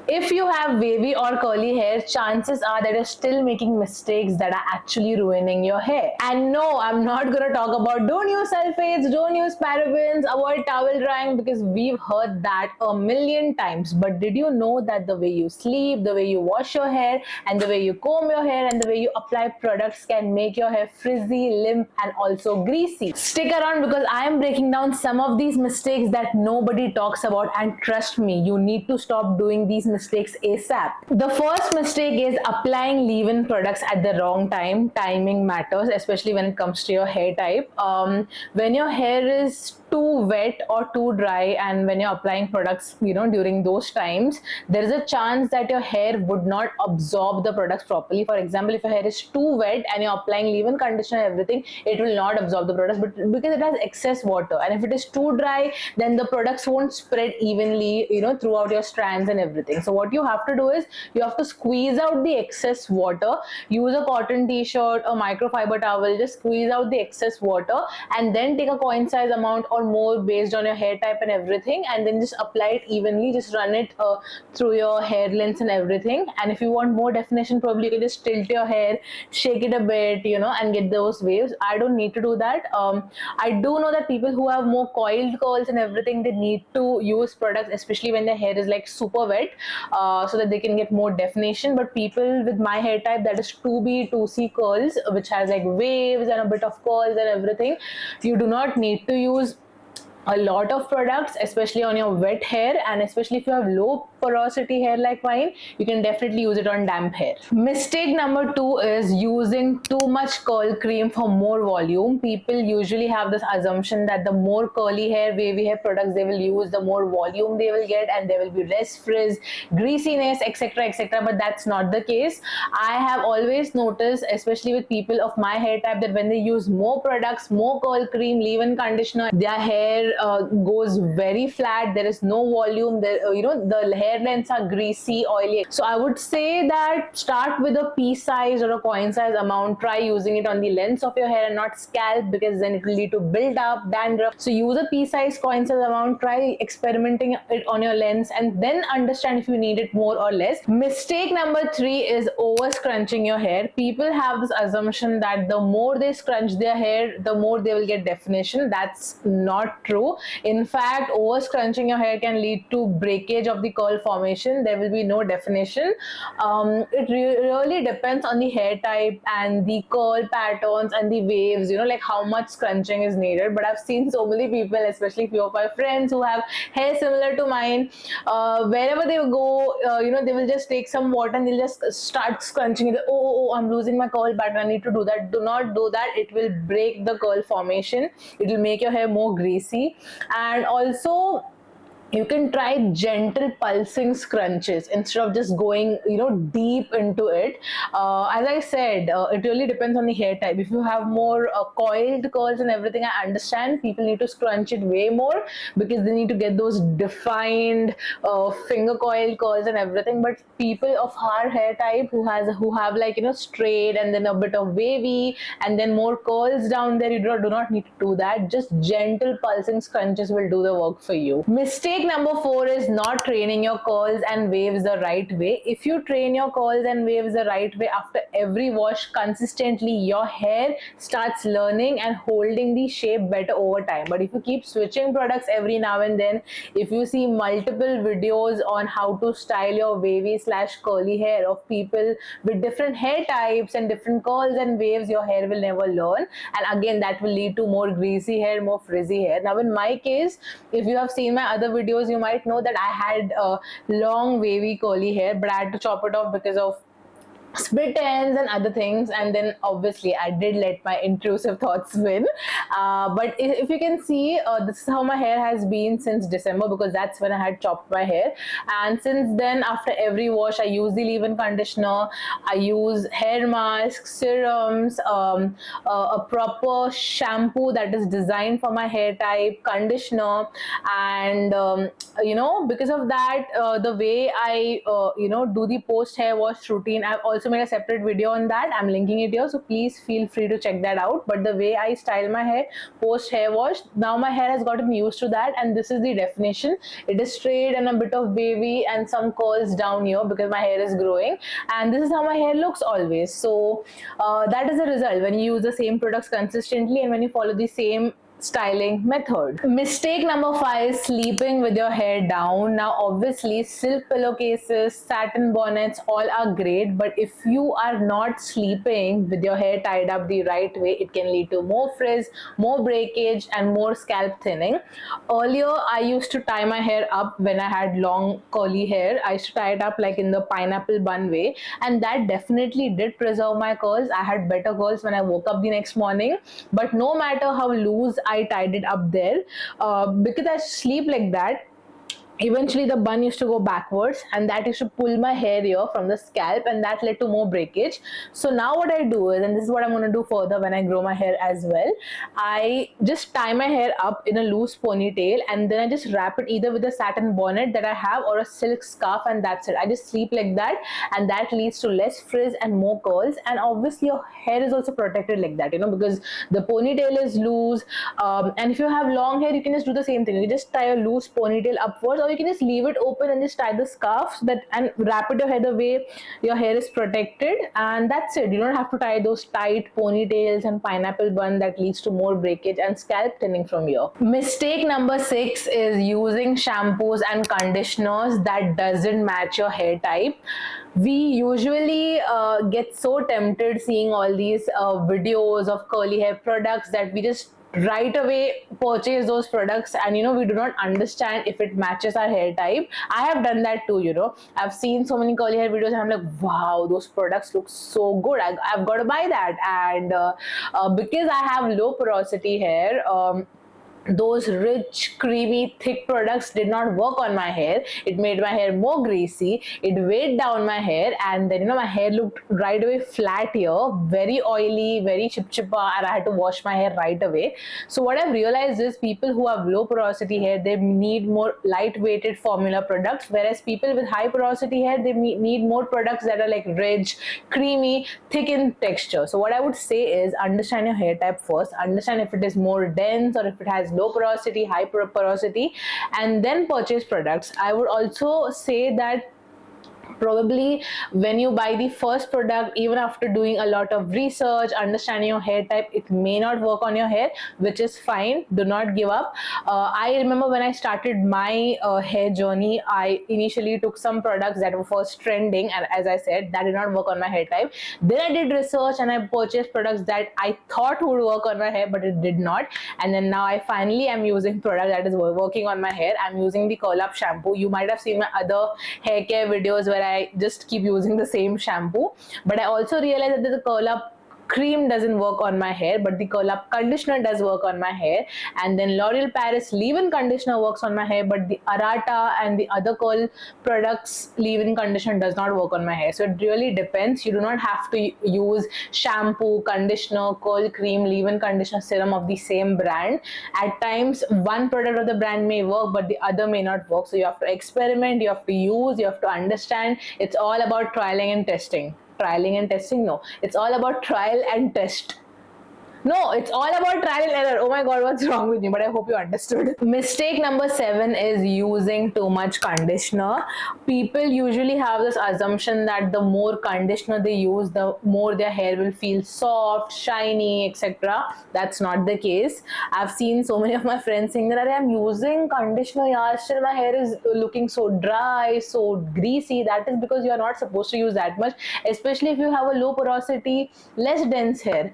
If you have wavy or curly hair, chances are that you're still making mistakes that are actually ruining your hair. And no, I'm not gonna talk about don't use sulfates, don't use parabens, avoid towel drying, because we've heard that a million times. But did you know that the way you sleep, the way you wash your hair, and the way you comb your hair, and the way you apply products can make your hair frizzy, limp, and also greasy? Stick around because I am breaking down some of these mistakes that nobody talks about, and trust me, you need to stop doing these mistakes ASAP. The first mistake is applying leave-in products at the wrong time. Timing matters, especially when it comes to your hair type. When your hair is too wet or too dry, and when you're applying products, during those times, there is a chance that your hair would not absorb the products properly. For example, if your hair is too wet and you're applying leave-in conditioner and everything, it will not absorb the products, but because it has excess water. And if it is too dry, then the products won't spread evenly, throughout your strands and everything. So what you have to do is you have to squeeze out the excess water. Use a cotton t-shirt or microfiber towel, just squeeze out the excess water, and then take a coin size amount or more based on your hair type and everything, and then just apply it evenly. Just run it through your hair lengths and everything. And if you want more definition, probably you can just tilt your hair, shake it a bit, and get those waves. I don't need to do that. I do know that people who have more coiled curls and everything, they need to use products, especially when their hair is like super wet, so that they can get more definition. But people with my hair type, that is 2B 2C curls, which has like waves and a bit of curls and everything, you do not need to use a lot of products, especially on your wet hair. And especially if you have low porosity hair like mine, you can definitely use it on damp hair. Mistake number 2 is using too much curl cream for more volume. People usually have this assumption that the more curly hair, wavy hair products they will use, the more volume they will get, and there will be less frizz, greasiness, etc, etc. But that's not the case. I have always noticed, especially with people of my hair type, that when they use more products, more curl cream, leave-in conditioner, their hair goes very flat. There is no volume. The hair lengths are greasy, oily. So I would say that start with a pea size or a coin size amount. Try using it on the lengths of your hair and not scalp, because then it will lead to build up dandruff. So use a pea size, coin size amount. Try experimenting it on your lengths, and then understand if you need it more or less. Mistake number 3 is over scrunching your hair. People have this assumption that the more they scrunch their hair, the more they will get definition. That's not true. In fact, over scrunching your hair can lead to breakage of the curl formation. There will be no definition. It really depends on the hair type and the curl patterns and the waves, like how much scrunching is needed. But I've seen so many people, especially few of my friends who have hair similar to mine, wherever they go, they will just take some water and they'll just start scrunching it. Oh, I'm losing my curl pattern, I need to do that. Do not do that. It will break the curl formation. It will make your hair more greasy. And also, you can try gentle pulsing scrunches instead of just going deep into it. As I said, it really depends on the hair type. If you have more coiled curls and everything, I understand people need to scrunch it way more, because they need to get those defined finger coil curls and everything. But people of our hair type who have like straight and then a bit of wavy and then more curls down there, you do not need to do that. Just gentle pulsing scrunches will do the work for you. Mistake number 4 is not training your curls and waves the right way. If you train your curls and waves the right way after every wash consistently, your hair starts learning and holding the shape better over time. But if you keep switching products every now and then, if you see multiple videos on how to style your wavy / curly hair of people with different hair types and different curls and waves, your hair will never learn. And again, that will lead to more greasy hair, more frizzy hair. Now in my case, if you have seen my other videos, you might know that I had long wavy curly hair, but I had to chop it off because of split ends and other things. And then obviously I did let my intrusive thoughts win. But if you can see, this is how my hair has been since December, because that's when I had chopped my hair. And since then, after every wash, I use the leave-in conditioner, I use hair masks, serums, a proper shampoo that is designed for my hair type, conditioner. And because of that, the way I do the post hair wash routine, I've also also made a separate video on that. I'm linking it here, so please feel free to check that out. But the way I style my hair post hair wash, now my hair has gotten used to that, and this is the definition. It is straight and a bit of wavy and some curls down here because my hair is growing, and this is how my hair looks always. So that is the result when you use the same products consistently and when you follow the same styling method. Mistake number 5 is sleeping with your hair down. Now obviously silk pillowcases, satin bonnets, all are great, but if you are not sleeping with your hair tied up the right way, it can lead to more frizz, more breakage and more scalp thinning. Earlier I used to tie my hair up when I had long curly hair. I used to tie it up like in the pineapple bun way, and that definitely did preserve my curls. I had better curls when I woke up the next morning, but no matter how loose I tied it up there, because I sleep like that, eventually the bun used to go backwards, and that used to pull my hair here from the scalp, and that led to more breakage. So now what I do is, and this is what I'm going to do further when I grow my hair as well, I just tie my hair up in a loose ponytail, and then I just wrap it either with a satin bonnet that I have or a silk scarf, and that's it. I just sleep like that, and that leads to less frizz and more curls, and obviously your hair is also protected like that, because the ponytail is loose. And if you have long hair, you can just do the same thing. You just tie a loose ponytail upwards, or you can just leave it open and just tie the scarf and wrap it your hair the way your hair is protected, and that's it. You don't have to tie those tight ponytails and pineapple bun that leads to more breakage and scalp thinning from here. Mistake number 6 is using shampoos and conditioners that doesn't match your hair type. We usually get so tempted seeing all these videos of curly hair products that we just right away purchase those products, and we do not understand if it matches our hair type. I have done that too. I've seen so many curly hair videos and I'm like, wow, those products look so good, I've got to buy that. And because I have low porosity hair, those rich, creamy, thick products did not work on my hair. It made my hair more greasy, it weighed down my hair, and then my hair looked right away flat here, very oily, very chipchipa, and I had to wash my hair right away. So what I've realized is people who have low porosity hair, they need more light-weighted formula products, whereas people with high porosity hair, they need more products that are like rich, creamy, thick in texture. So what I would say is understand your hair type first, understand if it is more dense or if it has low porosity, high porosity, and then purchase products. I would also say that probably when you buy the first product, even after doing a lot of research, understanding your hair type, it may not work on your hair, which is fine. Do not give up. I remember when I started my hair journey, I initially took some products that were first trending, and as I said, that did not work on my hair type. Then I did research and I purchased products that I thought would work on my hair, but it did not. And then now I finally am using product that is working on my hair. I'm using the Curl Up shampoo. You might have seen my other hair care videos where I just keep using the same shampoo, but I also realized that the Curl Up cream doesn't work on my hair, but the Curl Up conditioner does work on my hair. And then L'Oreal Paris leave-in conditioner works on my hair, but the Arata and the other curl products leave-in conditioner does not work on my hair. So it really depends. You do not have to use shampoo, conditioner, curl cream, leave-in conditioner, serum of the same brand. At times one product of the brand may work, but the other may not work. So you have to experiment, you have to use, you have to understand. It's all about trialing and testing. Trialing and testing? No, it's all about trial and test. No, it's all about trial and error. Oh my god, what's wrong with me? But I hope you understood. Mistake number 7 is using too much conditioner. People usually have this assumption that the more conditioner they use, the more their hair will feel soft, shiny, etc. That's not the case. I've seen so many of my friends saying that I'm using conditioner, yeah, still my hair is looking so dry, so greasy. That is because you are not supposed to use that much, especially if you have a low porosity, less dense hair.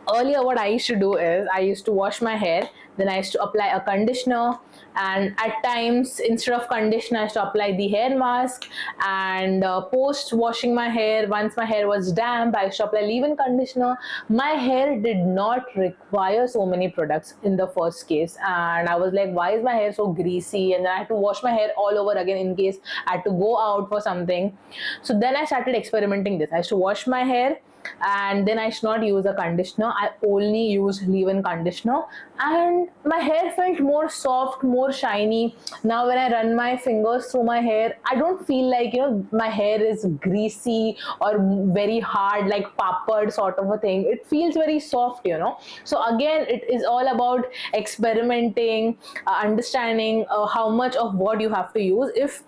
Earlier what I used to do is I used to wash my hair, then I used to apply a conditioner, and at times instead of conditioner I used to apply the hair mask, and post washing my hair, once my hair was damp, I used to apply leave-in conditioner. My hair did not require so many products in the first case, and I was like, why is my hair so greasy? And then I had to wash my hair all over again in case I had to go out for something. So then I started experimenting this. I used to wash my hair, and then I should not use a conditioner. I only use leave-in conditioner, and my hair felt more soft, more shiny. Now when I run my fingers through my hair, I don't feel like, you know, my hair is greasy or very hard like papad sort of a thing. It feels very soft, you know. So again, it is all about experimenting, understanding how much of what you have to use. If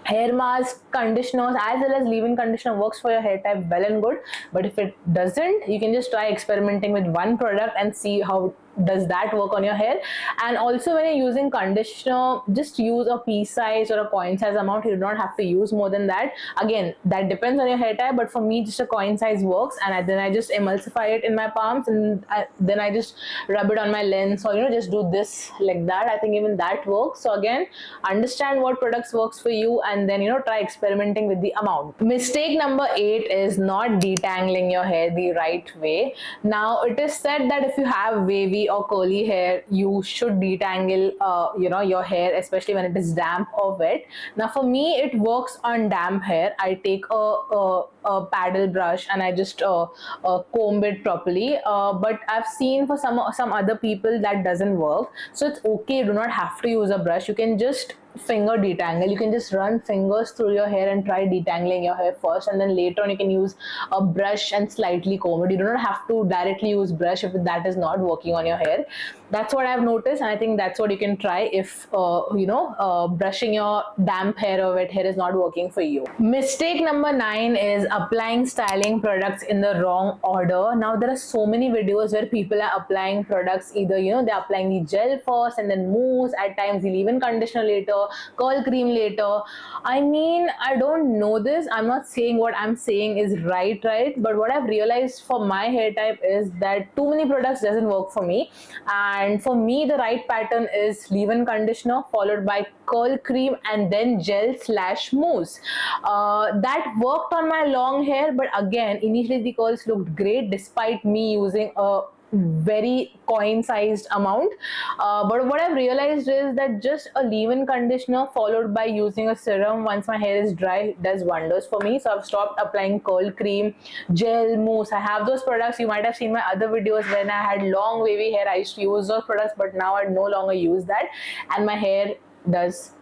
hair mask, conditioners as well as leave-in conditioner works for your hair type, well and good, but if it doesn't, you can just try experimenting with one product and see how does that work on your hair. And also, when you're using conditioner, just use a pea size or a coin size amount. You do not have to use more than that. Again, that depends on your hair type, but for me just a coin size works, and then I just emulsify it in my palms, and then I just rub it on my lens, or, you know, just do this like that. I think even that works. So again, understand what products works for you, and then, you know, try experimenting with the amount. Mistake number 8 is not detangling your hair the right way. Now, it is said that if you have wavy or curly hair, you should detangle you know, your hair, especially when it is damp or wet. Now for me, it works on damp hair. I take a paddle brush and I just comb it properly, but I've seen for some other people that doesn't work. So it's okay, you do not have to use a brush. You can just finger detangle. You can just run fingers through your hair and try detangling your hair first, and then later on you can use a brush and slightly comb it. You do not have to directly use brush if that is not working on your hair. That's what I've noticed, and I think that's what you can try if you know, brushing your damp hair or wet hair is not working for you. Mistake number 9 is applying styling products in the wrong order. Now there are so many videos where people are applying products, either, you know, they're applying the gel first and then mousse, at times the leave-in conditioner later, curl cream later. I mean, I don't know this. I'm not saying what I'm saying is right, but what I've realized for my hair type is that too many products doesn't work for me. And for me, the right pattern is leave-in conditioner followed by curl cream and then gel / mousse. That worked on my long hair, but again, initially the curls looked great despite me using a very coin sized amount, but what I've realized is that just a leave-in conditioner followed by using a serum once my hair is dry does wonders for me. So I've stopped applying curl cream, gel, mousse. I have those products. You might have seen my other videos when I had long wavy hair. I used to use those products, but now I no longer use that, and my hair does,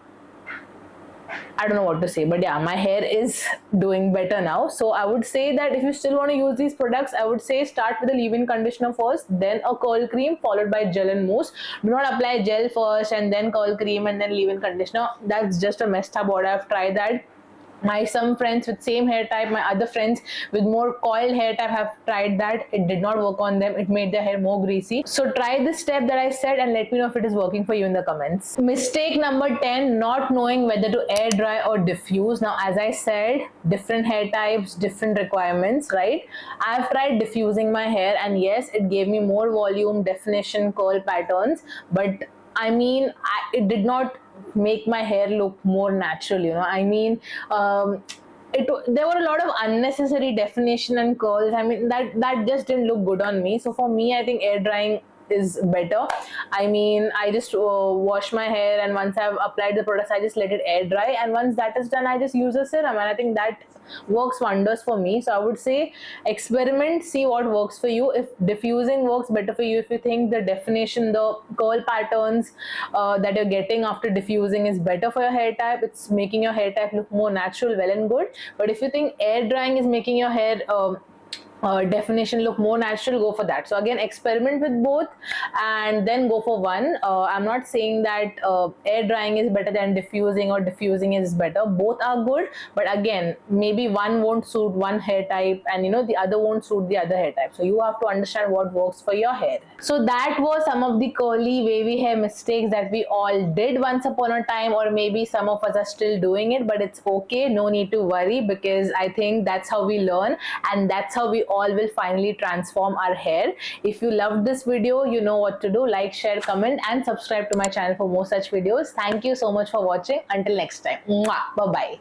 I don't know what to say, but yeah, my hair is doing better now. So I would say that if you still want to use these products, I would say start with a leave-in conditioner first, then a curl cream followed by gel and mousse. Do not apply gel first and then curl cream and then leave-in conditioner. That's just a messed up order. I've tried that. Some friends with same hair type, my other friends with more coiled hair type have tried that. It did not work on them. It made their hair more greasy. So try this step that I said and let me know if it is working for you in the comments. Mistake number 10, not knowing whether to air dry or diffuse. Now, as I said, different hair types, different requirements, right? I've tried diffusing my hair, and yes, it gave me more volume, definition, curl patterns, but I mean, it did not make my hair look more natural, you know. I mean, there were a lot of unnecessary definition and curls. I mean, that just didn't look good on me. So for me, I think air drying is better. I mean, I just wash my hair, and once I've applied the products, I just let it air dry, and once that is done, I just use a serum, and I think that works wonders for me. So I would say experiment, see what works for you. If diffusing works better for you, if you think the definition, the curl patterns that you're getting after diffusing is better for your hair type, it's making your hair type look more natural, well and good. But if you think air drying is making your hair definition look more natural, go for that. So again, experiment with both and then go for one. I'm not saying that air drying is better than diffusing or diffusing is better. Both are good, but again, maybe one won't suit one hair type and, you know, the other won't suit the other hair type. So you have to understand what works for your hair. So that was some of the curly wavy hair mistakes that we all did once upon a time, or maybe some of us are still doing it, but it's okay, no need to worry, because I think that's how we learn, and that's how we all will finally transform our hair. If you loved this video, you know what to do. Like, share, comment and subscribe to my channel for more such videos. Thank you so much for watching. Until next time. Mwah. Bye bye.